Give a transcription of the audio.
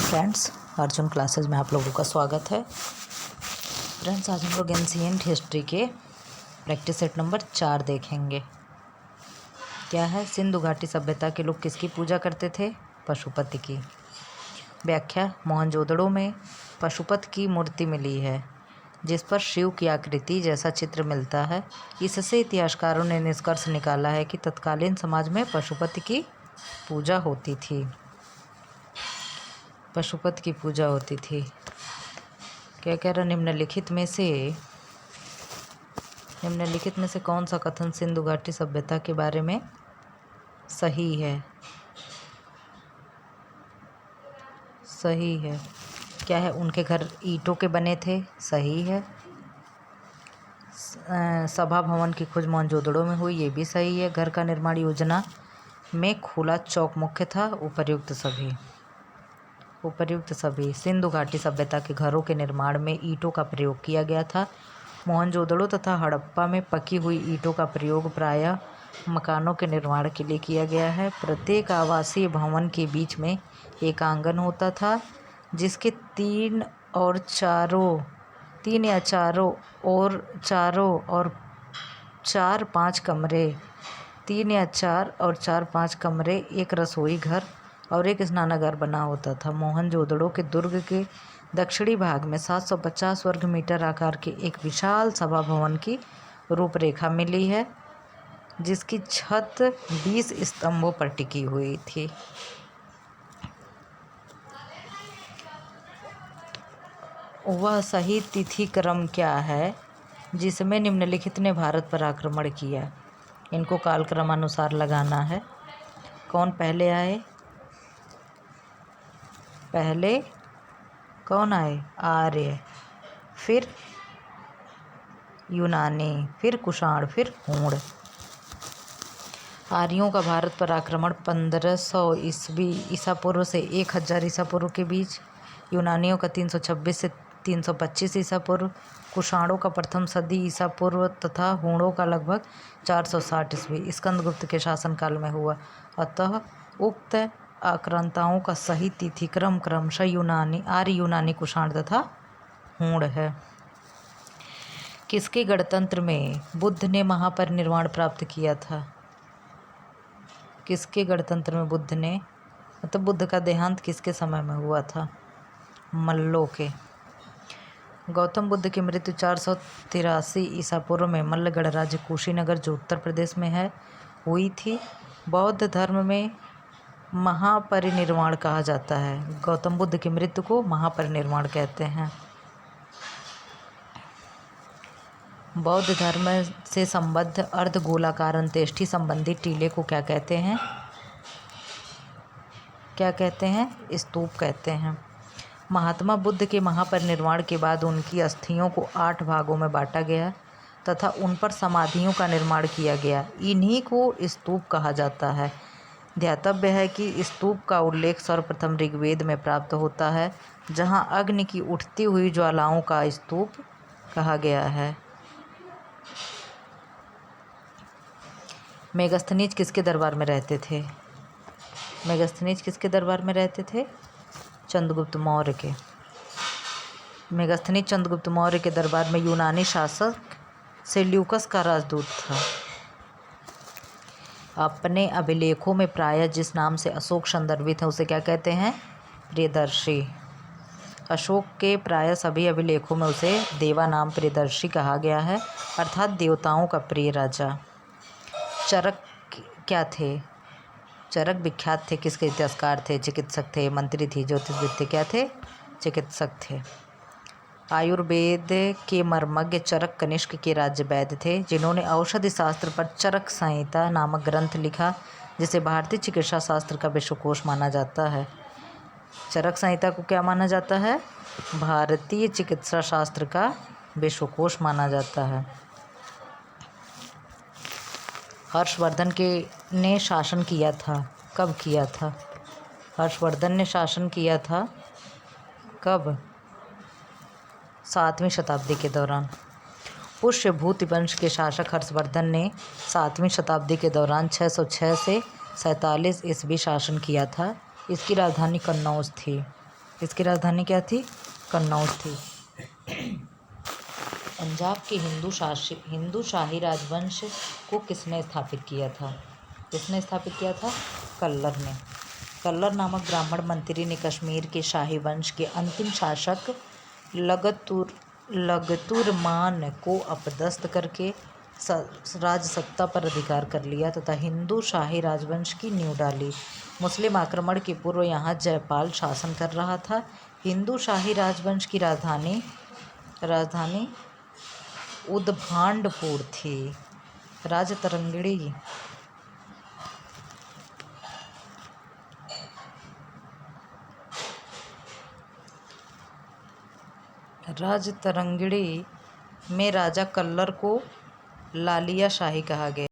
Friends, Arjun classes में आप लोगों का स्वागत है। फ्रेंड्स, आज हम लोग एंशिएंट हिस्ट्री के प्रैक्टिस सेट नंबर 4 देखेंगे। क्या है? सिंधु घाटी सभ्यता के लोग किसकी पूजा करते थे? पशुपति की। व्याख्या: मोहनजोदड़ो में पशुपति की मूर्ति मिली है जिस पर शिव की आकृति जैसा चित्र मिलता है। इससे इतिहासकारों ने निष्कर्ष निकाला है कि तत्कालीन समाज में पशुपति की पूजा होती थी। पशुपति की पूजा होती थी। क्या कह रहा? निम्नलिखित में से कौन सा कथन सिंधु घाटी सभ्यता के बारे में सही है? सही है। क्या है? उनके घर ईंटों के बने थे। सही है। सभा भवन की खोज मोहनजोदड़ो में हुई। ये भी सही है। घर का निर्माण योजना में खुला चौक मुख्य था। उपर्युक्त सभी। सिंधु घाटी सभ्यता के घरों के निर्माण में ईंटों का प्रयोग किया गया था। मोहनजोदड़ो तथा हड़प्पा में पकी हुई ईंटों का प्रयोग प्रायः मकानों के निर्माण के लिए किया गया है। प्रत्येक आवासीय भवन के बीच में एक आंगन होता था जिसके तीन या चारों और 4-5 कमरे, एक रसोई घर और एक स्नानागार बना होता था। मोहनजोदड़ो के दुर्ग के दक्षिणी भाग में 750 वर्ग मीटर आकार के एक विशाल सभा भवन की रूपरेखा मिली है जिसकी छत 20 स्तंभों पर टिकी हुई थी। वह सही तिथि क्रम क्या है जिसमें निम्नलिखित ने भारत पर आक्रमण किया? इनको कालक्रमानुसार लगाना है। कौन पहले आए? पहले कौन आए? आर्य, फिर यूनानी, फिर कुषाण, फिर हूण। आर्यों का भारत पर आक्रमण 1500 ईसा पूर्व से 1000 ईसा पूर्व के बीच, यूनानियों का 326 से 325 ईसा पूर्व, कुषाणों का प्रथम सदी ईसा पूर्व तथा हूणों का लगभग 460 ईस्वी स्कंदगुप्त के शासनकाल में हुआ। अतः उक्त आक्रांताओं का सही तिथि क्रम क्रमशः आर्य, यूनानी, कुषाण तथा हूण है। किसके गणतंत्र में बुद्ध ने महापरिनिर्वाण प्राप्त किया था? किसके गणतंत्र में बुद्ध का देहांत किसके समय में हुआ था? मल्लों के। गौतम बुद्ध की मृत्यु 483 ईसा पूर्व में मल्ल गणराज्य कुशीनगर, जो उत्तर प्रदेश में है, हुई थी। बौद्ध धर्म में महापरिनिर्वाण कहा जाता है। गौतम बुद्ध की मृत्यु को महापरिनिर्वाण कहते हैं। बौद्ध धर्म से संबद्ध अर्धगोलाकार अंत्येष्टि संबंधी टीले को क्या कहते हैं? क्या कहते हैं? स्तूप कहते हैं। महात्मा बुद्ध के महापरिनिर्वाण के बाद उनकी अस्थियों को 8 भागों में बांटा गया तथा उन पर समाधियों का निर्माण किया गया। इन्हीं को स्तूप कहा जाता है। ध्यातव्य है कि स्तूप का उल्लेख सर्वप्रथम ऋग्वेद में प्राप्त होता है, जहां अग्नि की उठती हुई ज्वालाओं का स्तूप कहा गया है। मेगस्थनीज किसके दरबार में रहते थे? मेगस्थनीज किसके दरबार में रहते थे? चंद्रगुप्त मौर्य के। मेगस्थनीज चंद्रगुप्त मौर्य के दरबार में यूनानी शासक सेल्यूकस का राजदूत था। अपने अभिलेखों में प्रायः जिस नाम से अशोक संदर्भित है उसे क्या कहते हैं? प्रियदर्शी। अशोक के प्रायः सभी अभिलेखों में उसे देवा नाम प्रियदर्शी कहा गया है, अर्थात देवताओं का प्रिय राजा। चरक क्या थे? चरक विख्यात थे। किसके? इतिहासकार थे, चिकित्सक थे, मंत्री थे, ज्योतिषविद थे। क्या थे? चिकित्सक थे। आयुर्वेद के मर्मज्ञ चरक कनिष्क के राज्य वैद्य थे, जिन्होंने औषधि शास्त्र पर चरक संहिता नामक ग्रंथ लिखा, जिसे भारतीय चिकित्सा शास्त्र का विश्वकोश माना जाता है। चरक संहिता को क्या माना जाता है? भारतीय चिकित्सा शास्त्र का विश्वकोश माना जाता है। हर्षवर्धन ने शासन किया था। कब किया था? हर्षवर्धन ने शासन किया था कब? 7वीं शताब्दी के दौरान। पुष्यभूति वंश के शासक हर्षवर्धन ने 7वीं शताब्दी के दौरान 606 से 47 ईस्वी शासन किया था। इसकी राजधानी कन्नौज थी। इसकी राजधानी क्या थी? कन्नौज थी। पंजाब के हिंदू शाही राजवंश को किसने स्थापित किया था? किसने स्थापित किया था? कल्लर ने। कल्लर नामक ब्राह्मण मंत्री ने कश्मीर के शाही वंश के अंतिम शासक लगतुरमान को अपदस्थ करके राजसत्ता पर अधिकार कर लिया तथा हिंदू शाही राजवंश की नींव डाली। मुस्लिम आक्रमण के पूर्व यहाँ जयपाल शासन कर रहा था। हिंदू शाही राजवंश की राजधानी उदभांडपुर थी। राजतरंगिणी में राजा कल्लर को लालिया शाही कहा गया।